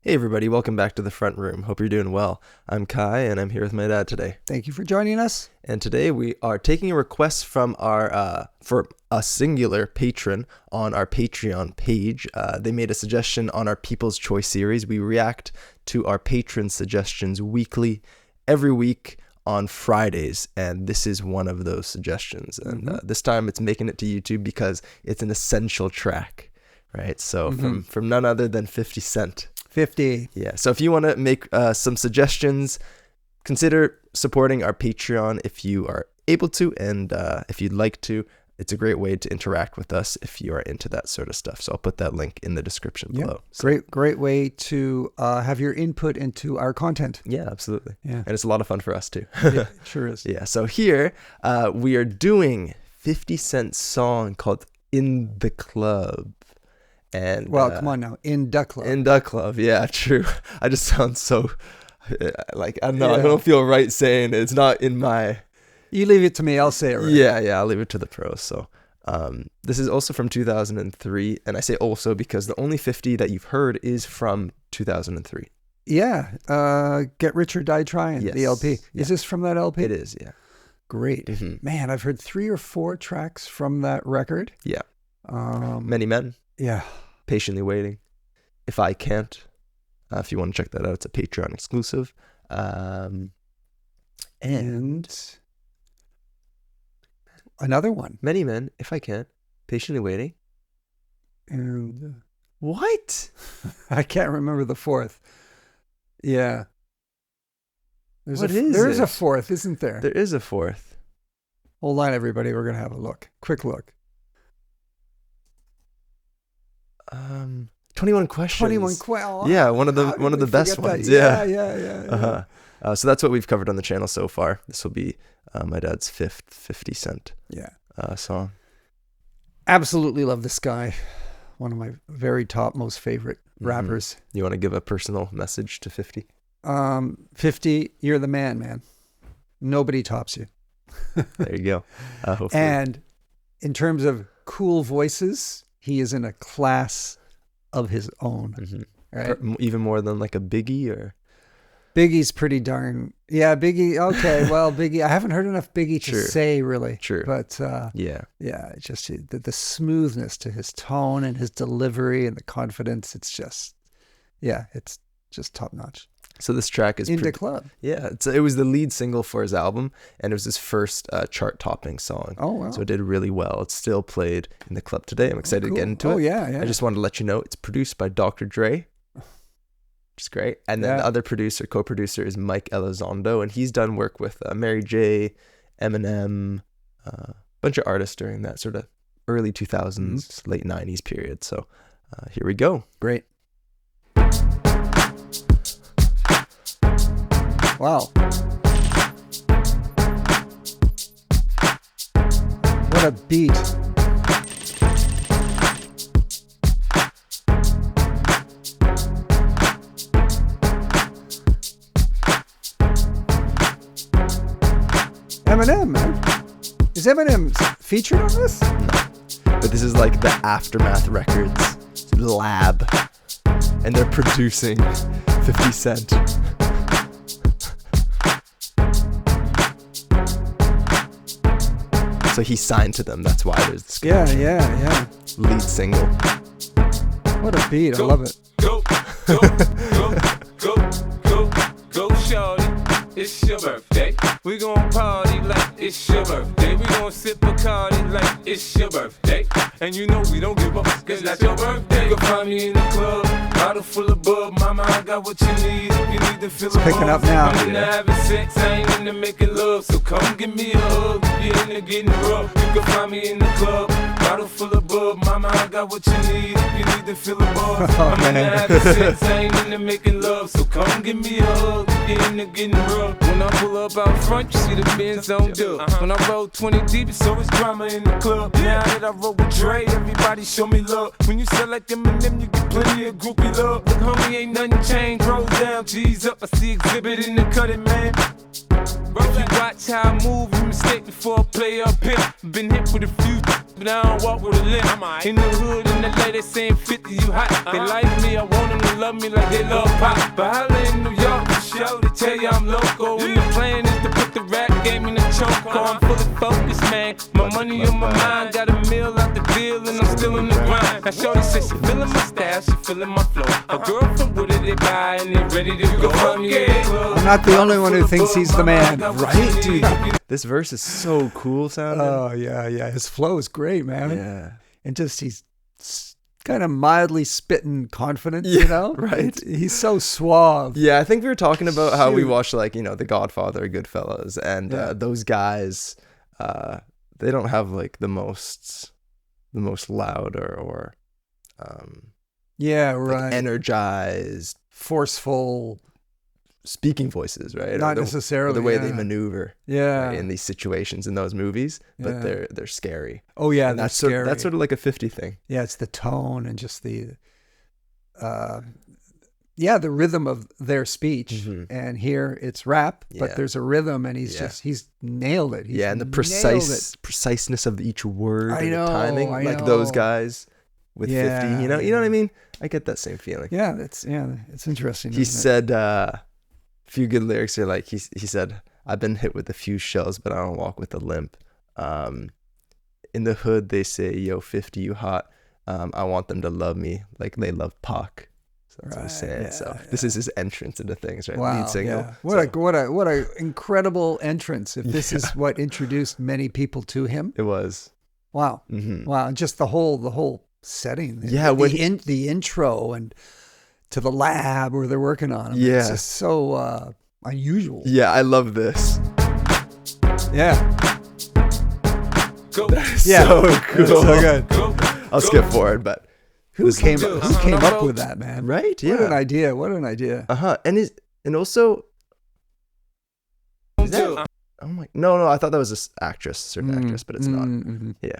Hey everybody, welcome back to the front room. Hope you're doing well. I'm Kai and I'm here with my dad today. Thank you for joining us. And today we are taking a request from our for a singular patron on our Patreon page. They made a suggestion on our People's Choice series. We react to our patron suggestions weekly, every week on Fridays, and this is one of those suggestions. And this time it's making it to YouTube because it's an essential track, right? So from none other than 50 Cent. 50. Yeah. So if you want to make some suggestions, consider supporting our Patreon if you are able to, and if you'd like to. It's a great way to interact with us if you are into that sort of stuff. So I'll put that link in the description below. So, Great way to have your input into our content. yeah, absolutely. Yeah. And it's a lot of fun for us too. Yeah, it sure is. Yeah. So here we are doing 50 Cent's song called "In the Club." And Well, come on now. In Duck Club. In the Club, yeah, true. I just sound so like I don't know. Yeah. I don't feel right saying it. It's not in my. You leave it to me. I'll say it right. Yeah, I'll leave it to the pros. So, this is also from 2003, and I say also because the only 50 that you've heard is from 2003. Yeah. Get Rich or Die Trying, Yes. the LP. Yeah. Is this from that LP? It is, yeah. Great. Man, I've heard 3 or 4 tracks from that record. Yeah. Um, Many Men, yeah. Patiently Waiting, If I Can't. If you want to check that out, it's a Patreon exclusive. And Another one. Many Men, If I Can't, Patiently Waiting. And What? I can't remember the 4th. Yeah. There's What is There's a it? 4th, isn't there? There is a 4th. Hold on, everybody. We're going to have a look. Quick look. 21 Questions. 21 Quell. Yeah, one of the best ones. Yeah. Yeah. So that's what we've covered on the channel so far. This will be my dad's 5th 50 Cent Yeah. song. Absolutely love this guy. One of my very top, most favorite rappers. You want to give a personal message to 50? 50, you're the man. Nobody tops you. There you go. Hopefully. And in terms of cool voices, he is in a class of his own. Right? Even more than like a Biggie or? Biggie's pretty darn. Yeah, Biggie. Okay, well, Biggie. I haven't heard enough Biggie to say really. True. But Yeah, just the smoothness to his tone and his delivery and the confidence. It's just top notch. So this track is In the Club. Yeah, it was the lead single for his album, and it was his first chart-topping song. Oh, wow. So it did really well. It's still played in the club today. I'm excited to get into it. Oh, yeah. I just wanted to let you know it's produced by Dr. Dre, which is great. And then the other co-producer is Mike Elizondo, and he's done work with Mary J, Eminem, a bunch of artists during that sort of early 2000s, late 90s period. So here we go. Great. Wow. What a beat. Eminem, man. Is Eminem featured on this? But this is like the Aftermath Records lab, and they're producing 50 Cent. So he signed to them. That's why there's this Yeah. lead single. What a beat. I love it. Go, shorty. It's your birthday. We gon' party like it's your birthday. We gon' sip Bacardi like it's your birthday. And you know we don't give up, cause that's your birthday. You can find me in the club, bottle full of bub. Mama, I got what you need if you need to feel It's picking up now. I'm into having sex, I ain't into making love. So come give me a hug, if you're into getting rough. You can find me in the club, bottle full of bub. Mama, I got what you need if you need to feel a buzz. I'm into having sex, I ain't into making love. So come give me a hug, if you're into getting rough. When I pull up out front, you see the Benz on dub. When I roll 20 deep, it's always drama in the club. Now that I roll with Dre, everybody show me love. When you sell like Eminem, you get plenty of groupie love. Look, homie, ain't nothing changed. Roll down, G's up. I see exhibit in the cutting, man. If you watch how I move, you mistake before I play up here. Been hit with a few, but but I don't walk with a limp. In the hood, in the lady saying 50, you hot. They like me, I want them to love me like they love pop. But holla in New York, for show, they tell you I'm local. And the plan is to put the rap game in the choke. I'm fully focused, man. My money on my mind, got a meal out the deal, and I'm still in the grind. Now shorty says she feeling my style, she feeling my flow. A girl from Wooded, they buy, and they ready to go. I'm not the only one who thinks he's the man. Right, dude. This verse is so cool sounding. Oh, yeah. His flow is great, man. Yeah. And just he's kind of mildly spitting confidence, Yeah, you know? right. He's so suave. Yeah, I think we were talking about how we Shoot. watched, like, you know, The Godfather, Goodfellas, and Yeah. those guys, they don't have like the most loud or Yeah, like, right. energized Forceful, speaking voices, right? Or not the, necessarily. or the way yeah. they maneuver Yeah. right, in these situations in those movies, but Yeah. they're scary. Oh, yeah, And they're that's scary. that's sort of like a 50 thing. Yeah, it's the tone and just the rhythm of their speech. Mhm. And here it's rap, Yeah. but there's a rhythm, and he's nailed it. He's Yeah, and the nailed it. preciseness of each word I and know, the timing, I like those know. guys with 50. You know what I mean? I get that same feeling. Yeah, it's interesting. He isn't it? said a few good lyrics here, like he said, "I've been hit with a few shells, but I don't walk with a limp. In the hood, they say, yo, 50, you hot. I want them to love me like they love Pac." So that's what he's Right, saying. yeah, So this is his entrance into things, right? Wow, Lead single. yeah. So What a incredible entrance. If this is what introduced many people to him. it was. Wow. Hmm. Wow. And just the whole setting. Yeah, when the intro and to the lab where they're working on him. Yeah. It's just so unusual. Yeah, I love this. Yeah. Go, Yeah. So cool. So good. go, I'll skip forward, but Who came good. up with that, man? right? What an Yeah. idea. What an idea. And also, is that, go. oh my, no, I thought that was an actress, certain actress, but it's not. Mm-hmm. Yeah.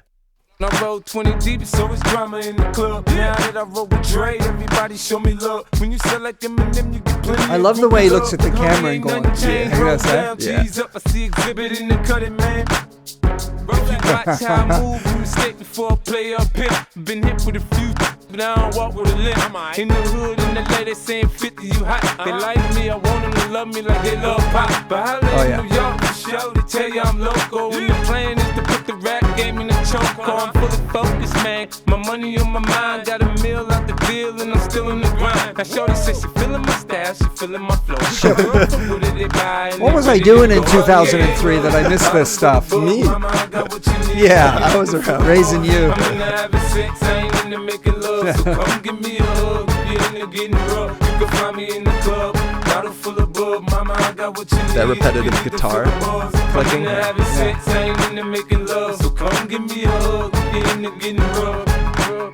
I roll 20 deep, so it's drama in the club. Now that I roll with Dre, everybody show me love. When you sell like Eminem, you get plenty. I love the way he looks at the camera and going, yeah. yeah, that's that. Yeah. G's up, I see exhibit in the cutting, man. If you watch how I move, you mistake before I play up here. Been hit with a few, but I don't walk with a limp. In the hood, in the lady saying 50, you hot. They like me, I want them to love me like they love Pop. But holla Oh, in yeah. New York, for show, they tell you I'm local. And the plan is to put the rap game in the choke. I'm fully focused, man. My money on my mind, got a meal out the deal, and I'm still in the grind. Now shorty says she feeling my style, she feeling my flow. Girl from Wooded, they buy, and What they was I ready to doing in go. 2003 that I missed this stuff? Me. Yeah, I was around. raising you. I'm into having sex, I ain't into making love. So come give me a hug. If you're into getting rough, you can find me in the club. Bottle full of bub, mama, I got what you need. That repetitive You need to guitar feel the buzz. clicking. I'm into having sex, I ain't into making love. So come give me a hug. If you're into getting rough.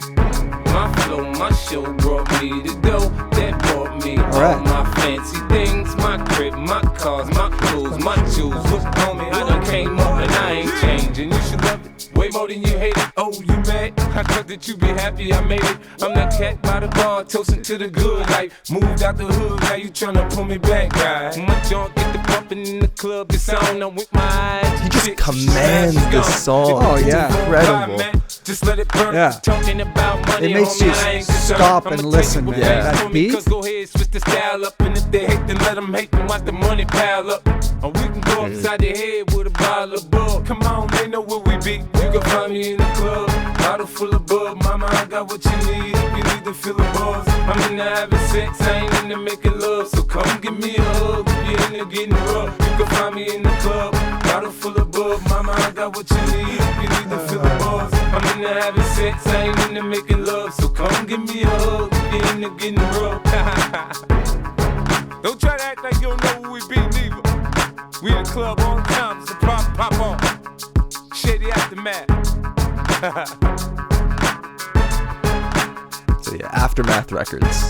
My flow, my show brought me to go. That brought me all right. my fancy things, my crib, my cars, my clothes, my jewels. Look, homie, I done came up and I ain't changing. You should love it way more than you hate it. Oh, you mad? I thought that you be happy I made it. I'm that cat by the bar, toasting to the good life. Moved out the hood, now you tryna pull me back, guy. My junk get the bumping in the club, it's on. I'm with my eyes. He just Shit, commands she's the gone. song. Oh, yeah. Incredible. Just let it burn. Yeah. Talking about money, It makes homie, you I ain't concerned. stop I'ma and tell listen, you what man. pays That for me, beat? 'cause go ahead, switch the style up. And if they hate, then let them hate, then watch the money pile up. Or we can go upside the head with a bottle of bug. Come on, they know where we be. You can find me in the club. Bottle full of bub. Mama, I got what you need. If you need to feel the buzz. I'm into having sex, I ain't into making love. So come give me a hug. If you're into getting rough, you can find me in the club. Bottle full of bub. Mama, I got what you need. If you need to feel the buzz. I'm into having sex, I ain't into making love. So come give me a hug. If you're into getting rough. Don't try to act like you don't know who we be, neither. We in the club all the time, it's a pop on. Shady Aftermath. So yeah, Aftermath Records.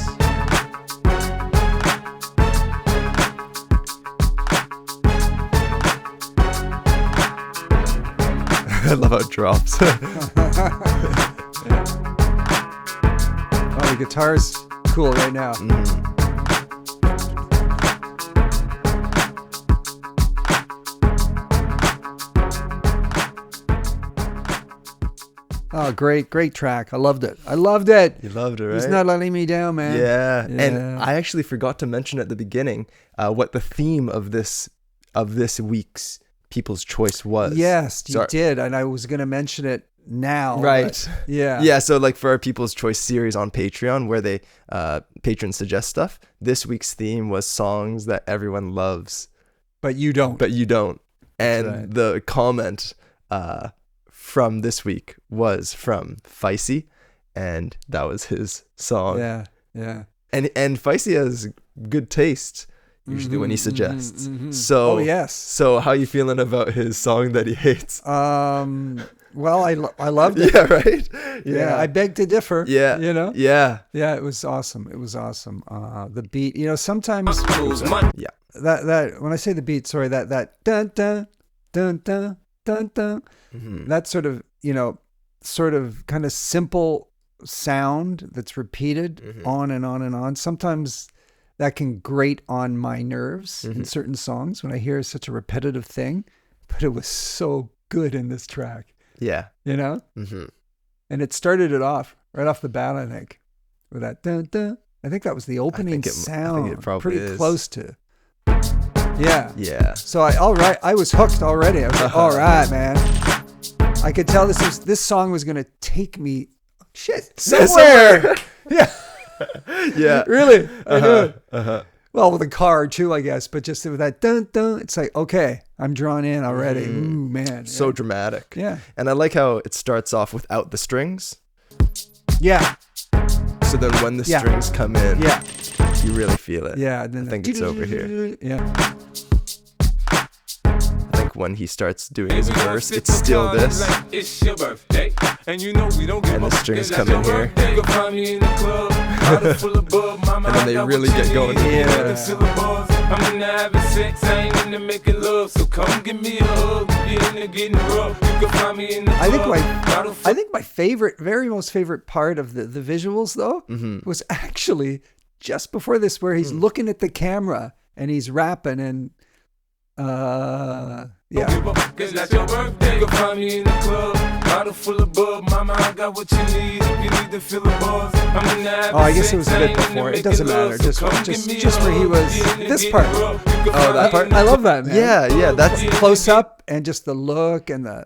I love how it drops. Oh, the guitar's cool right now. Oh, great track. I loved it. You loved it, right? He's not letting me down, man. Yeah. Yeah. And I actually forgot to mention at the beginning what the theme of this week's People's Choice was. Yes, you Sorry. did, and I was going to mention it now. Right. but yeah. Yeah, so like for our People's Choice series on Patreon, where they patrons suggest stuff, this week's theme was songs that everyone loves, But you don't. but you don't. And right. the comment from this week was from Feisty, and that was his song. yeah. And Feisty has good taste usually when he suggests. So Oh yes. So how you feeling about his song that he hates? Well, I loved it. Yeah, right. Yeah, I beg to differ. Yeah. You know. Yeah. Yeah, it was awesome. The beat. You know, sometimes Yeah. that when I say the beat, sorry, that dun dun dun dun dun dun. Mhm. That sort of, you know, kind of simple sound that's repeated Mhm. on and on and on. Sometimes that can grate on my nerves in Mhm. certain songs when I hear such a repetitive thing, but it was so good in this track, Yeah. you know? Mm-hmm. And it started it off right off the bat, I think, with that dun dun. I think that was the opening sound. I think it probably pretty is. close to. Yeah. Yeah. So I was hooked already. I was like, all right, man. I could tell this song was gonna take me somewhere. Yeah. Yeah. Really. I knew it. Uh-huh. Well, with a car too, I guess, but just with that dun dun, it's like, okay, I'm drawn in already. Ooh, man. So yeah. dramatic. Yeah. And I like how it starts off without the strings. Yeah. So then when the Yeah. strings come in, Yeah. you really feel it. Yeah. And then I think it's over here. Yeah. I think when he starts doing his verse, it's still this. It's your birthday, and you know we don't give And the up. strings It's come your in here. birthday. You can find me in the club, bottle full of bub. Mama, And then I they got really what you get going. need. Yeah. You can feel the buzz. I'm into having sex, I ain't into making love. So come give me a hug. You're into getting rough. You can find me in the I think club. Bottle full I think my most favorite part of the visuals though was actually just before this, where he's looking at the camera and he's rapping and yeah. Cause that's your birthday. You can find me in the club, bottle full of bub. Mama, I got what you need. If you need to feel the buzz, I'm in the Oh, I guess it was a bit before. It doesn't matter. Just where he was. This part. Oh, that part? I love that, man. Yeah, that's Close up and just the look and the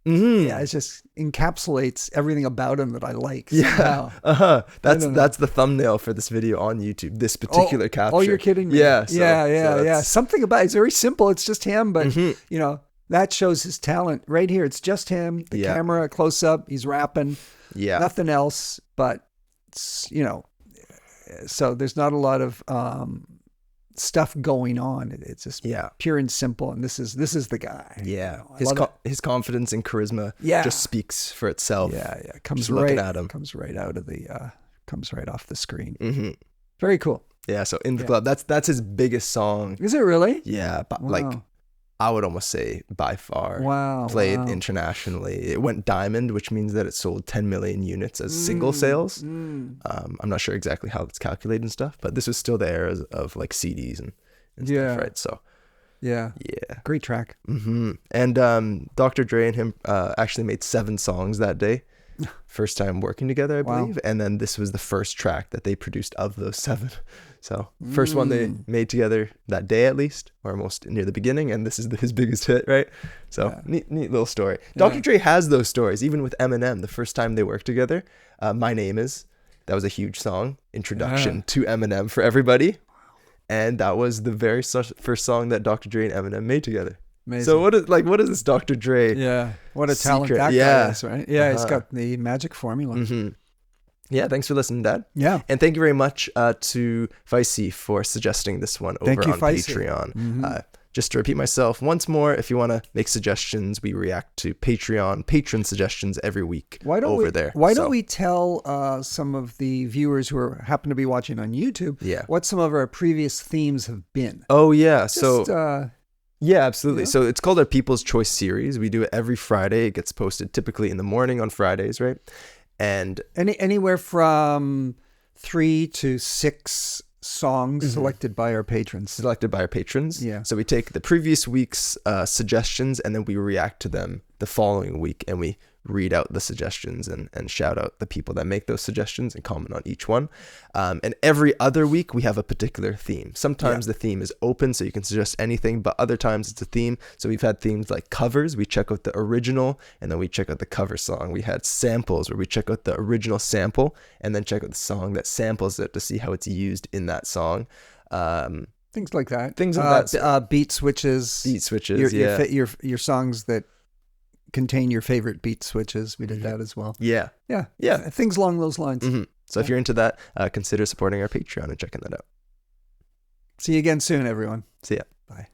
mm-hmm. yeah, it just encapsulates everything about him that I like. Yeah. somehow. Uh-huh. don't know. That's the thumbnail for this video on YouTube. This particular capture. Oh, you're kidding me. Yeah. So, yeah. so that's- Something about it's very simple. It's just him, but Mhm. you know, that shows his talent right here. It's just him, the Yeah. camera close up, he's rapping, Yeah. nothing else, but it's, you know, so there's not a lot of stuff going on. It's just Yeah. pure and simple. And this is the guy. Yeah. You know, I love it. His confidence and charisma Yeah. just speaks for itself. Yeah. Comes Just looking right at him. Comes right out of the comes right off the screen. Mm-hmm. Very cool. Yeah. So In the Yeah. Club, that's his biggest song. Is it really? Yeah. But Wow. like, I would almost say by far. Wow. Played wow. internationally. It went diamond, which means that it sold 10 million units as single sales. Mm. I'm not sure exactly how it's calculated and stuff, but this was still the era of like CDs and Yeah. stuff, right? So Yeah. yeah. Great track. Mm-hmm. And Dr. Dre and him actually made 7 songs that day. First time working together, I Wow. believe. And then this was the first track that they produced of those 7. So first one they made together that day at least, or almost near the beginning. And this is his biggest hit, right? So Yeah. neat little story. Yeah. Dr. Dre has those stories, even with Eminem. The first time they worked together, My Name Is, that was a huge song, introduction to Eminem for everybody. And that was the very first song that Dr. Dre and Eminem made together. Amazing. So what is this Dr. Dre? Yeah. What a talent Secret. that Yeah. guy is, right? Yeah, he's Uh-huh. got the magic formula. Mm-hmm. Yeah, thanks for listening, Dad. Yeah. And thank you very much to Feisty for suggesting this one over Thank you, on Feisty. Patreon. Mhm. Just to repeat myself once more, if you want to make suggestions, we react to patron suggestions every week Why don't over we, there. Why So, don't we tell some of the viewers who happen to be watching on YouTube Yeah. what some of our previous themes have been? Oh, yeah. Just, So, yeah, absolutely. Yeah. So it's called our People's Choice series. We do it every Friday. It gets posted typically in the morning on Fridays, right? And anywhere from 3 to 6 songs selected by our patrons. selected by our patrons. Yeah. So we take the previous week's suggestions and then we react to them the following week, and we read out the suggestions and shout out the people that make those suggestions and comment on each one. And every other week we have a particular theme. Sometimes the theme is open, so you can suggest anything, but other times it's a theme. So we've had themes like covers. We check out the original and then we check out the cover song. We had samples where we check out the original sample and then check out the song that samples it to see how it's used in that song. Things like that. Things like that. Beat switches. Beat switches, your songs that contain your favorite beat switches. We did that as well. Yeah. Things along those lines. Mm-hmm. So if you're into that, consider supporting our Patreon and checking that out. See you again soon, everyone. See ya. Bye.